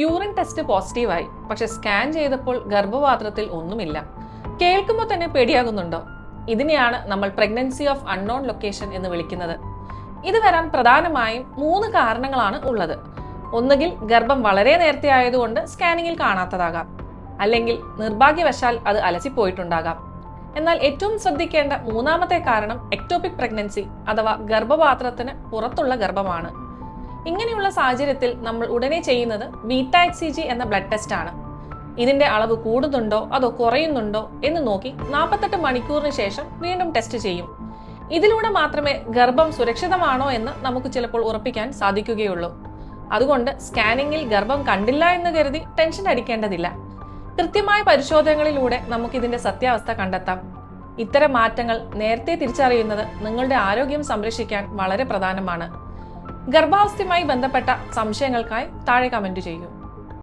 Urine test പോസിറ്റീവായി, പക്ഷെ scan ചെയ്തപ്പോൾ ഗർഭപാത്രത്തിൽ ഒന്നുമില്ല. കേൾക്കുമ്പോൾ തന്നെ പേടിയാകുന്നുണ്ടോ? ഇതിനെയാണ് നമ്മൾ പ്രഗ്നൻസി ഓഫ് അൺനോൺ ലൊക്കേഷൻ എന്ന് വിളിക്കുന്നത്. ഇത് വരാൻ പ്രധാനമായും 3 കാരണങ്ങളാണ് ഉള്ളത്. ഒന്നുകിൽ ഗർഭം വളരെ നേരത്തെ ആയതുകൊണ്ട് സ്കാനിങ്ങിൽ കാണാത്തതാകാം, അല്ലെങ്കിൽ നിർഭാഗ്യവശാൽ അത് അലസിപ്പോയിട്ടുണ്ടാകാം. എന്നാൽ ഏറ്റവും ശ്രദ്ധിക്കേണ്ട 3ാമത്തെ കാരണം എക്ടോപിക് പ്രഗ്നൻസി അഥവാ ഗർഭപാത്രത്തിന് പുറത്തുള്ള ഗർഭമാണ്. ഇങ്ങനെയുള്ള സാഹചര്യത്തിൽ നമ്മൾ ഉടനെ ചെയ്യുന്നത് ബീറ്റ HCG എന്ന ബ്ലഡ് ടെസ്റ്റ് ആണ്. ഇതിന്റെ അളവ് കൂടുന്നുണ്ടോ അതോ കുറയുന്നുണ്ടോ എന്ന് നോക്കി 48 മണിക്കൂറിന് ശേഷം വീണ്ടും ടെസ്റ്റ് ചെയ്യും. ഇതിലൂടെ മാത്രമേ ഗർഭം സുരക്ഷിതമാണോ എന്ന് നമുക്ക് ചിലപ്പോൾ ഉറപ്പിക്കാൻ സാധിക്കുകയുള്ളൂ. അതുകൊണ്ട് സ്കാനിങ്ങിൽ ഗർഭം കണ്ടില്ല എന്ന് കരുതി ടെൻഷൻ അടിക്കേണ്ടതില്ല. കൃത്യമായ പരിശോധനകളിലൂടെ നമുക്കിതിന്റെ സത്യാവസ്ഥ കണ്ടെത്താം. ഇത്തരം മാറ്റങ്ങൾ നേരത്തെ തിരിച്ചറിയുന്നത് നിങ്ങളുടെ ആരോഗ്യം സംരക്ഷിക്കാൻ വളരെ പ്രധാനമാണ്. ഗർഭാവസ്ഥയുമായി ബന്ധപ്പെട്ട സംശയങ്ങൾക്കായി താഴെ കമന്റ് ചെയ്യൂ.